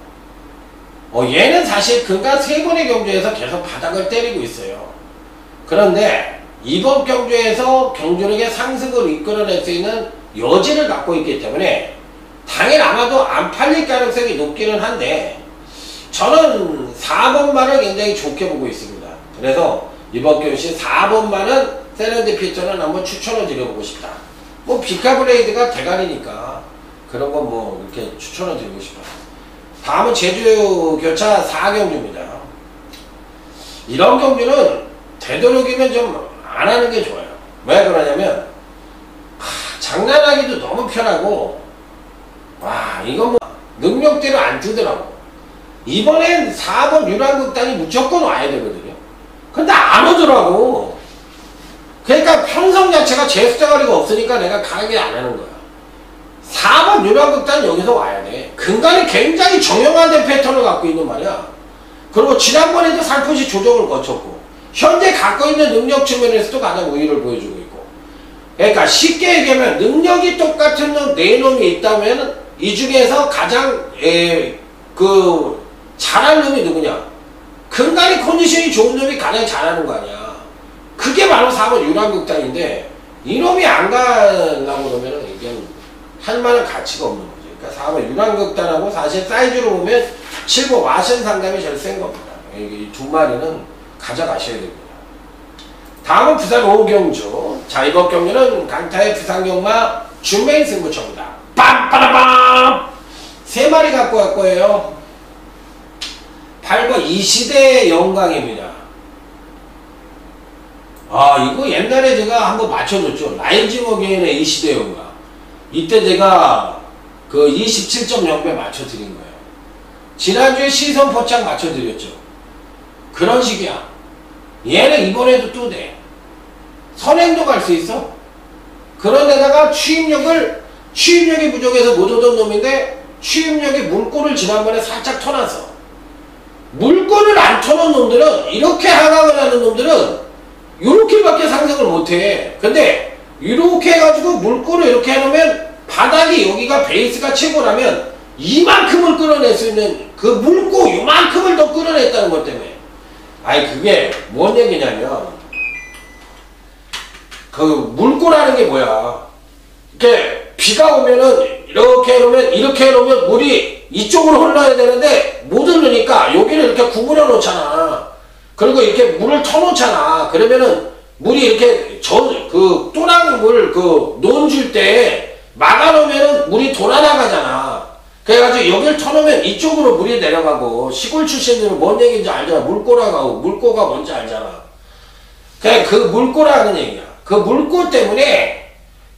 얘는 사실 그간 3번의 경주에서 계속 바닥을 때리고 있어요. 그런데 이번 경주에서 경주력의 상승을 이끌어낼 수 있는 여지를 갖고 있기 때문에 당일 아마도 안 팔릴 가능성이 높기는 한데 저는 4번만을 굉장히 좋게 보고 있습니다. 그래서 이번 경주 4번만은 세렌디피터는 한번 추천을 드려보고 싶다. 뭐 비카브레이드가 대가리니까 그런 건 뭐 이렇게 추천을 드리고 싶어요. 다음은 제주 교차 4경주입니다. 이런 경주는 되도록이면 좀 안 하는 게 좋아요. 왜 그러냐면 장난하기도 너무 편하고 와 이건 뭐 능력대로 안 뜨더라고. 이번엔 4번 유랑극단이 무조건 와야 되거든요. 근데 안 오더라고. 그러니까 편성 자체가 제 숫자거리가 없으니까 내가 강하게 안 하는 거야. 4번 유랑극단 여기서 와야 돼. 근간이 굉장히 정형화된 패턴을 갖고 있는 말이야. 그리고 지난번에도 살포시 조정을 거쳤고 현재 갖고 있는 능력 측면에서도 가장 우위를 보여주고 있고 그러니까 쉽게 얘기하면 능력이 똑같은 놈 4놈이 있다면 이 중에서 가장 잘할 놈이 누구냐? 근간이 컨디션이 좋은 놈이 가장 잘하는 거 아니야. 그게 바로 4번 유랑극단인데 이놈이 안 가려고 그러면 이게 할 만한 가치가 없는 거지. 그러니까 4번 유랑극단하고 사실 사이즈로 보면 7번 와션 상담이 제일 센 겁니다. 이 두 마리는 가져가셔야 됩니다. 다음은 부산 5경주. 자, 이번 경주는 강타의 부산경마 준메인 승부처입니다. 빰빠라빰! 3마리 갖고 갈 거예요. 8번 이시대 영광입니다. 아, 이거 옛날에 제가 한번 맞춰줬죠. 라이징 어게인의 이시대 영광. 이때 제가 그 27.0배 맞춰드린 거예요. 지난주에 시선 포착 맞춰드렸죠. 그런 식이야. 얘는 이번에도 또 돼. 선행도 갈 수 있어. 그런데다가 취입력이 부족해서 못 오던 놈인데 취입력이 물꼬를 지난번에 살짝 터놨어. 물꼬를 안 터놓은 놈들은, 이렇게 하강을 하는 놈들은 이렇게밖에 상승을 못해. 근데 이렇게 해가지고 물꼬를 이렇게 해놓으면 바닥이 여기가 베이스가 최고라면 이만큼을 끌어낼 수 있는 그 물꼬 이만큼을 더 끌어냈다는 것 때문에. 아니 그게 뭔 얘기냐면 그 물꼬라는 게 뭐야. 이렇게 비가 오면은 이렇게 해놓으면 물이 이쪽으로 흘러야 되는데 못 흐르니까 여기를 이렇게 구부려 놓잖아. 그리고 이렇게 물을 터놓잖아. 그러면은 물이 이렇게 그 또랑물 논 줄 때 막아놓으면은 물이 돌아나가잖아. 그래가지고 여기를 터놓으면 이쪽으로 물이 내려가고, 시골 출신들은 뭔 얘기인지 알잖아. 물꼬가 뭔지 알잖아. 그냥 그 물꼬라는 얘기야. 그 물꼬 때문에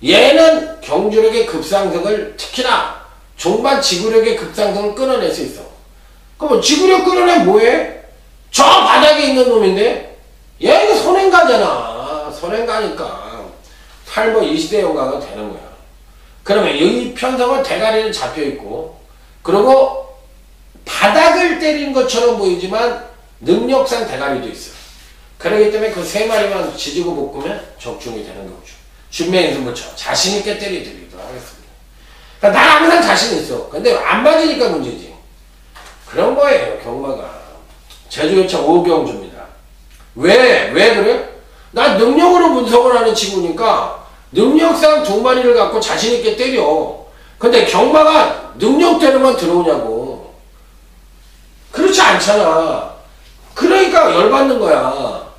얘는 경주력의 급상승을, 특히나 종반 지구력의 급상승을 끊어낼 수 있어. 그럼 지구력 끊어내면 뭐해? 저 바닥에 있는 놈인데 얘가 선행가잖아. 선행가니까 탈모 2시대 영광은 되는 거야. 그러면 이 편성은 대가리는 잡혀있고, 그리고 바닥을 때린 것처럼 보이지만 능력상 대가리도 있어. 그렇기 때문에 그 세 마리만 지지고 볶으면 적중이 되는 거죠. 준매인승부처 자신있게 때려드리도록 하겠습니다. 그러니까 난 항상 자신 있어. 근데 안 맞으니까 문제지. 그런 거예요, 경마가. 제주요청 오경주입니다. 왜 그래? 나 능력으로 분석을 하는 친구니까 능력상 두 마리를 갖고 자신있게 때려. 근데 경마가 능력대로만 들어오냐고. 그렇지 않잖아. 그러니까 열받는 거야.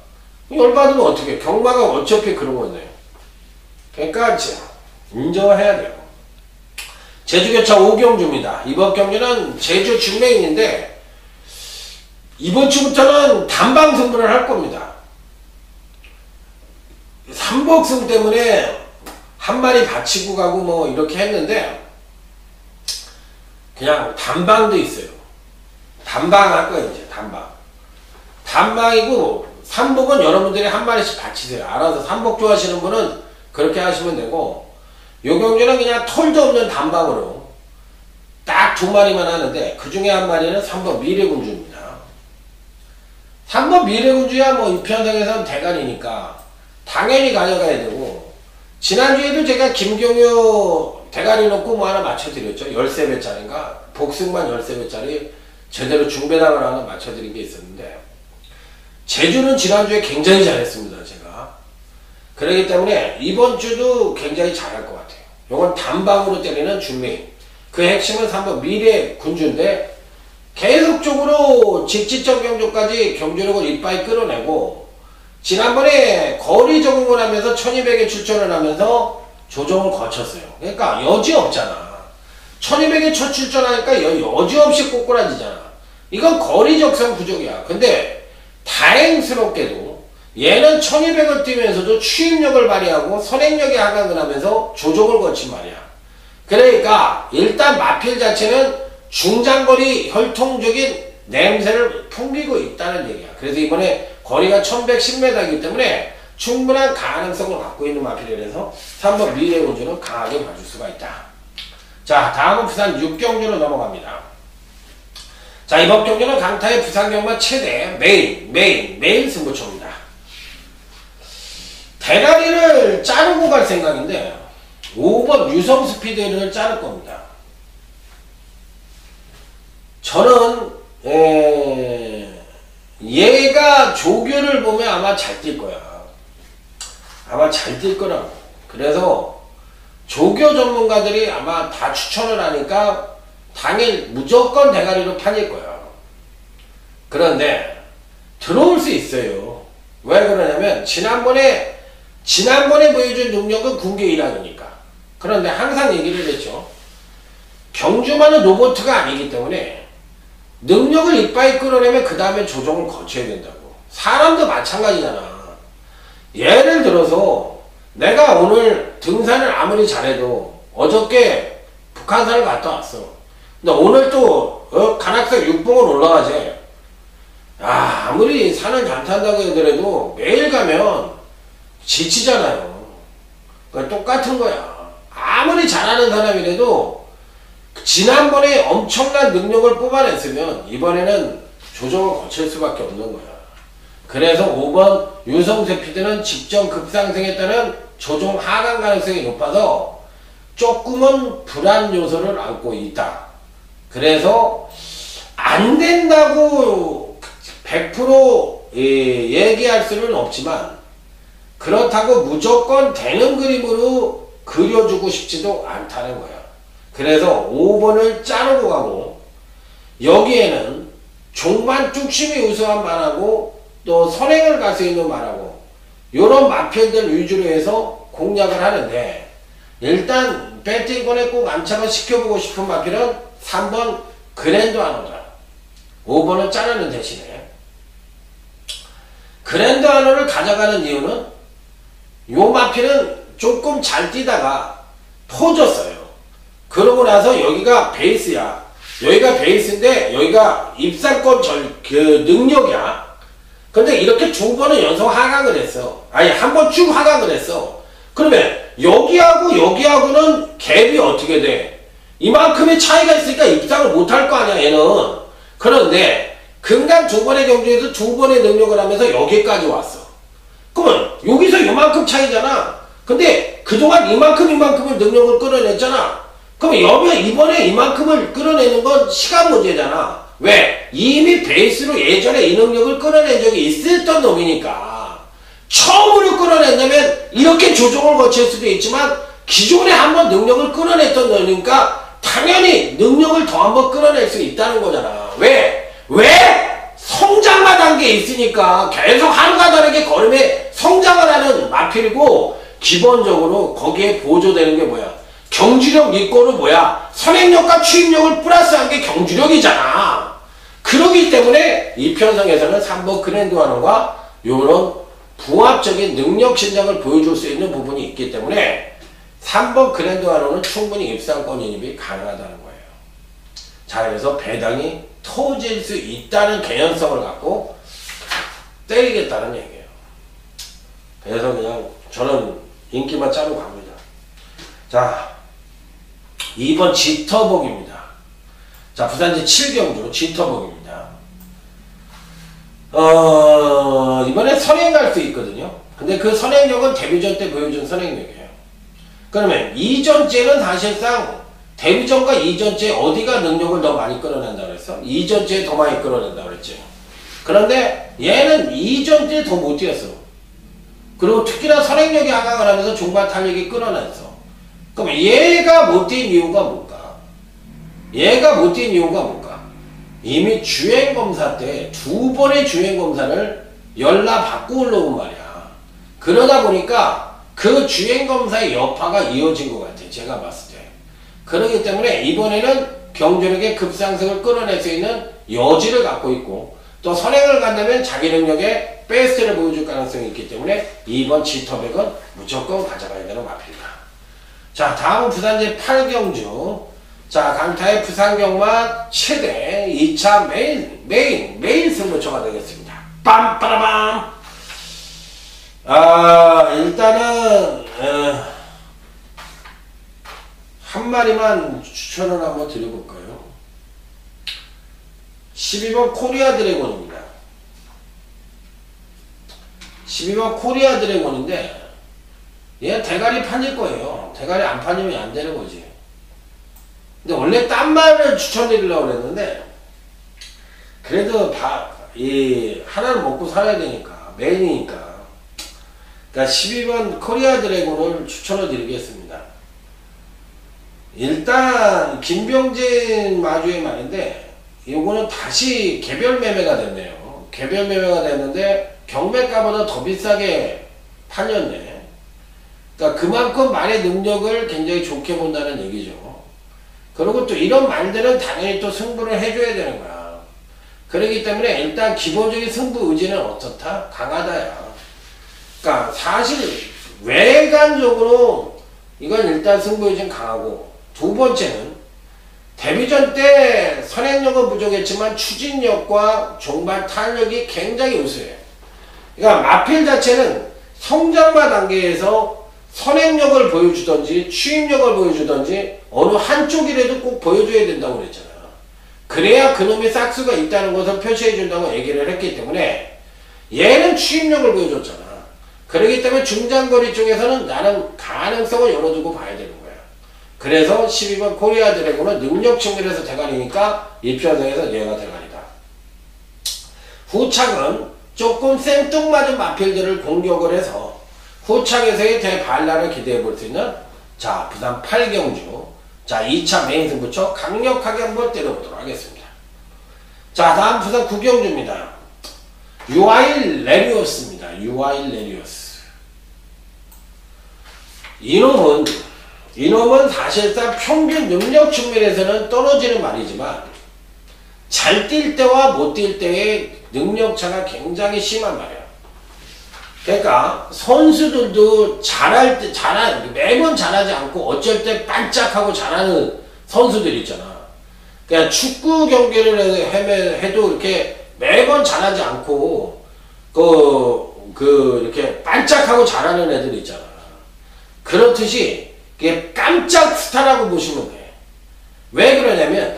열받으면 어떻게? 경마가 어차피 그런 건데. 그러니까 인정해야 돼요. 제주교차 오경주입니다. 이번 경주는 제주 준매인인데 이번 주부터는 단방 승부를 할 겁니다. 삼복승 때문에 한 마리 받치고 가고 뭐 이렇게 했는데 그냥 단방도 있어요. 단방 할 거예요. 이제 단방이고 삼복은 여러분들이 한 마리씩 받치세요. 알아서 삼복 좋아하시는 분은 그렇게 하시면 되고, 요 경주는 그냥 털도 없는 단방으로 딱 두 마리만 하는데 그 중에 한 마리는 3번 미래군주입니다. 3번 미래군주야 뭐 이 편성에서는 대가리니까 당연히 가져가야 되고, 지난주에도 제가 김경효 대가리 놓고 뭐 하나 맞춰드렸죠. 13배짜리인가? 복승만 13배짜리 제대로 중배당을 하나 맞춰드린 게 있었는데, 제주는 지난주에 굉장히 잘했습니다. 제가. 그렇기 때문에 이번 주도 굉장히 잘할 것 같아요. 요건 단방으로 때리는 준매인. 그 핵심은 3번 미래군주인데 계속적으로 직지점 경주까지 경주력을 이빠이 끌어내고, 지난번에 거리 적응을 하면서 1200에 출전을 하면서 조정을 거쳤어요. 그러니까 여지 없잖아. 1200에 첫 출전하니까 여지 없이 꼬꾸라지잖아. 이건 거리 적성 부족이야. 근데 다행스럽게도 얘는 1200을 뛰면서도 추임력을 발휘하고 선행력에 하강을 하면서 조정을 거친 말이야. 그러니까 일단 마필 자체는 중장거리 혈통적인 냄새를 풍기고 있다는 얘기야. 그래서 이번에 거리가 1110m이기 때문에 충분한 가능성을 갖고 있는 마필이라서 3번 미래군주는 강하게 봐줄 수가 있다. 자, 다음은 부산 6경주로 넘어갑니다. 자, 이번 경주는 강타의 부산 경마 최대 메인 승부처입니다. 대가리를 자르고 갈 생각인데 5번 유성 스피드를 자를 겁니다. 저는 얘가 조교를 보면 아마 잘 뛸 거야. 아마 잘 뛸 거라고. 그래서 조교 전문가들이 아마 다 추천을 하니까 당일 무조건 대가리로 팔릴 거야. 그런데 들어올 수 있어요. 왜 그러냐면 지난번에 보여준 능력은 군계 1학이니까. 그런데 항상 얘기를 했죠. 경주만은 로봇가 아니기 때문에 능력을 이빠이 끌어내면 그 다음에 조정을 거쳐야 된다고. 사람도 마찬가지잖아. 예를 들어서 내가 오늘 등산을 아무리 잘해도 어저께 북한산을 갔다 왔어. 근데 오늘 또 간악산 육봉을 올라가지. 아무리 산을 잘 탄다고 하더라도 매일 가면 지치잖아요. 그러니까 똑같은 거야. 아무리 잘하는 사람이라도 지난번에 엄청난 능력을 뽑아냈으면 이번에는 조정을 거칠 수밖에 없는 거야. 그래서 5번 유성세 피드는 직전 급상승에 따른 조정 하강 가능성이 높아서 조금은 불안 요소를 안고 있다. 그래서 안 된다고 100% 얘기할 수는 없지만 그렇다고 무조건 되는 그림으로 그려주고 싶지도 않다는 거야. 그래서 5번을 자르고 가고 여기에는 종반 뚝심이 우수한 말하고 또 선행을 갈 수 있는 말하고 요런 마편들 위주로 해서 공략을 하는데 일단 배팅권에 꼭 안착을 시켜보고 싶은 마필은 3번 그랜드 아노다. 5번을 자르는 대신에 그랜드 아노를 가져가는 이유는 요 마필은 조금 잘 뛰다가 퍼졌어요. 그러고 나서 여기가 베이스야. 여기가 베이스인데 여기가 입상권 능력이야. 근데 이렇게 2번은 연속 하강을 했어. 아니 한 번 쭉 하강을 했어. 그러면 여기하고 여기하고는 갭이 어떻게 돼? 이만큼의 차이가 있으니까 입상을 못할 거 아니야 얘는. 그런데 금강 2번의 경주에서 2번의 능력을 하면서 여기까지 왔어. 그러면 여기서 이만큼 차이잖아. 근데 그동안 이만큼을 능력을 끌어냈잖아. 그럼 이번에 이만큼을 끌어내는 건 시간 문제잖아. 왜? 이미 베이스로 예전에 이 능력을 끌어낸 적이 있었던 놈이니까. 처음으로 끌어낸다면 이렇게 조정을 거칠 수도 있지만 기존에 한번 능력을 끌어냈던 놈이니까 당연히 능력을 더 한번 끌어낼 수 있다는 거잖아. 왜? 성장만 한 게 있으니까 계속 하루가 다르게 걸음에 성장을 하는 마필이고 기본적으로 거기에 보조되는 게 뭐야? 경주력 이꼬는 뭐야? 선행력과 추임력을 플러스한 게 경주력이잖아. 그러기 때문에 이 편성에서는 3번 그랜드 완원과 요런 부합적인 능력 신장을 보여줄 수 있는 부분이 있기 때문에 3번 그랜드 완원은 충분히 입상권 인입이 가능하다는 거예요. 자, 그래서 배당이 터질 수 있다는 개연성을 갖고 때리겠다는 얘기예요. 그래서 그냥 저는 인기만 자르고 갑니다. 자, 2번 지터복입니다. 자, 부산지 7경주 지터복입니다. 이번에 선행 갈 수 있거든요. 근데 그 선행력은 데뷔전 때 보여준 선행력이에요. 그러면 이전째는 사실상 데뷔전과 이전째 어디가 능력을 더 많이 끌어낸다고 그랬어? 이전째에 더 많이 끌어낸다고 그랬지. 그런데 얘는 이전째에 더 못 뛰었어. 그리고 특히나 선행력이 하강을 하면서 중반 탄력이 끌어냈어. 그럼 얘가 못 뛴 이유가 뭘까? 이미 주행검사 때 2번의 주행검사를 연락받고 올라온 말이야. 그러다 보니까 그 주행검사의 여파가 이어진 것 같아. 제가 봤을 때. 그렇기 때문에 이번에는 경주력의 급상승을 끌어낼 수 있는 여지를 갖고 있고 또 선행을 간다면 자기 능력에 베스트를 보여줄 가능성이 있기 때문에 2번 지터백은 무조건 가져가야 되는 마필이다. 자, 다음은 부산제 8경주. 자, 강타의 부산경마 최대 2차 메인 승부처가 되겠습니다. 빰빠라밤! 일단은 한 마리만 추천을 한번 드려볼까요? 12번 코리아 드래곤입니다. 12번 코리아 드래곤인데 얘 대가리 팔릴 거예요. 대가리 안 팔리면 안 되는 거지. 근데 원래 딴 말을 추천드리려고 그랬는데 그래도 하나는 먹고 살아야 되니까 메인이니까 그러니까 12번 코리아 드래곤을 추천을 드리겠습니다. 일단 김병진 마주의 말인데 요거는 다시 개별 매매가 됐네요. 개별 매매가 됐는데 경매가보다 더 비싸게 팔렸네. 그러니까 그만큼 말의 능력을 굉장히 좋게 본다는 얘기죠. 그리고 또 이런 말들은 당연히 또 승부를 해줘야 되는 거야. 그렇기 때문에 일단 기본적인 승부 의지는 어떻다? 강하다야. 그러니까 사실 외관적으로 이건 일단 승부 의지는 강하고 두 번째는 데뷔전 때 선행력은 부족했지만 추진력과 종발 탄력이 굉장히 우수해요. 그러니까 마필 자체는 성장마 단계에서 선행력을 보여주던지 추임력을 보여주던지 어느 한쪽이라도 꼭 보여줘야 된다고 그랬잖아. 그래야 그놈의 싹수가 있다는 것을 표시해준다고 얘기를 했기 때문에 얘는 추임력을 보여줬잖아. 그렇기 때문에 중장거리 쪽에서는 나는 가능성을 열어두고 봐야 되는 거야. 그래서 12번 코리아 드래곤은 능력 측면에서 대가리니까 이 편성에서 얘가 대가리다. 후착은 조금 생뚱맞은 마필들을 공격을 해서 후착에서의 대반란을 기대해 볼 수 있는 자 부산 8경주 자 2차 메인 승부처 강력하게 한번 때려보도록 하겠습니다. 자 다음 부산 9경주입니다. 유아일 레리오스입니다. 유아일 레리오스. 이놈은 사실상 평균 능력 측면에서는 떨어지는 말이지만 잘 뛸 때와 못 뛸 때의 능력차가 굉장히 심한 말이야. 그러니까 선수들도 매번 잘하지 않고 어쩔 때 반짝하고 잘하는 선수들 있잖아. 그러니까 축구 경기를 해도 이렇게 매번 잘하지 않고 이렇게 반짝하고 잘하는 애들 있잖아. 그렇듯이 그게 깜짝 스타라고 보시면 돼. 왜 그러냐면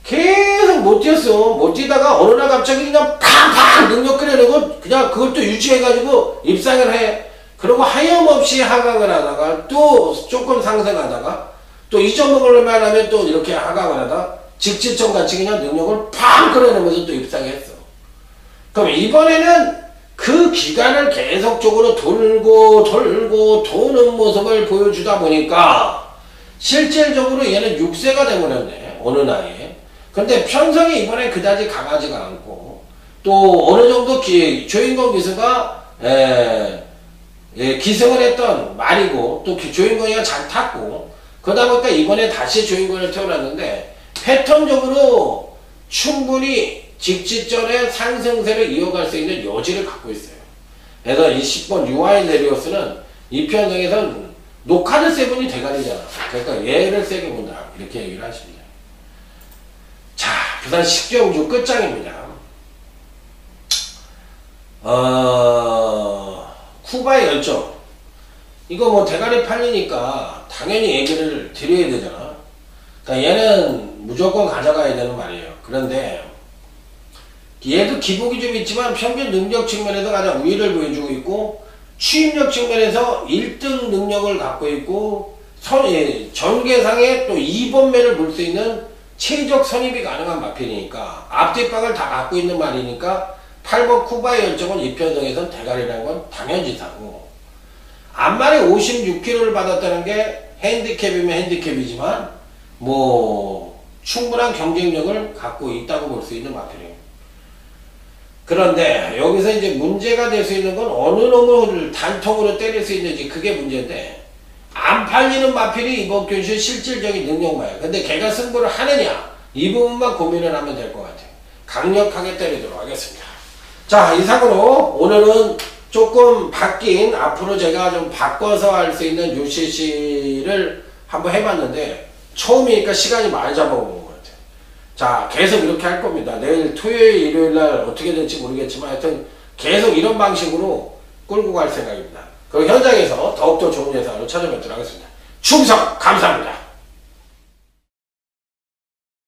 계속 못 뛰었어. 못 뛰다가 어느 날 갑자기 그냥 팡팡 능력 끌어내고 그냥 그걸 또 유지해가지고 입상을 해. 그리고 하염없이 하강을 하다가 또 조금 상승하다가 또 2점 먹으려면 하면 또 이렇게 하강을 하다가 직지점 같이 그냥 능력을 팡 끌어내면서 또 입상했어. 그럼 이번에는 그 기간을 계속적으로 돌고 도는 모습을 보여주다 보니까 실질적으로 얘는 6세가 되버렸네. 어느 나이에. 근데 편성이 이번에 그다지 강하지가 않고 또 어느 정도 조인권 기수가 기승을 했던 말이고 또 조인권이가 잘 탔고 그러다 보니까 이번에 다시 조인권을 태어났는데 패턴적으로 충분히 직지전의 상승세를 이어갈 수 있는 여지를 갖고 있어요. 그래서 이 10번 유아인 레리오스는 이 편성에서는 노카드 세븐이 대가리잖아. 그러니까 얘를 세게 본다. 이렇게 얘기를 하십니다. 자, 부산 10경주 끝장입니다. 쿠바의 열정. 이거 뭐 대가리 팔리니까 당연히 얘기를 드려야 되잖아. 그러니까 얘는 무조건 가져가야 되는 말이에요. 그런데 얘도 기복이 좀 있지만 평균 능력 측면에서 가장 우위를 보여주고 있고 추임력 측면에서 1등 능력을 갖고 있고 전개상에 또 2번매를 볼 수 있는 최적 선입이 가능한 마필이니까 앞뒷방을 다 갖고 있는 말이니까 8번 쿠바의 열정은 이 편성에선 대가리라는 건 당연지사고 앞말에 56kg를 받았다는 게 핸디캡이면 핸디캡이지만 뭐 충분한 경쟁력을 갖고 있다고 볼 수 있는 마필이에요. 그런데 여기서 이제 문제가 될 수 있는 건 어느 놈을 단통으로 때릴 수 있는지 그게 문제인데 안 팔리는 마필이 이번 교시 실질적인 능력마야. 근데 걔가 승부를 하느냐 이 부분만 고민을 하면 될 것 같아요. 강력하게 때리도록 하겠습니다. 자 이상으로 오늘은 조금 바뀐 앞으로 제가 좀 바꿔서 할 수 있는 UCC를 한번 해봤는데 처음이니까 시간이 많이 잡아먹은 것 같아요. 자 계속 이렇게 할 겁니다. 내일 토요일 일요일날 어떻게 될지 모르겠지만 하여튼 계속 이런 방식으로 끌고 갈 생각입니다. 그리고 현장에서 더욱더 좋은 예상으로 찾아뵙도록 하겠습니다. 충성 감사합니다.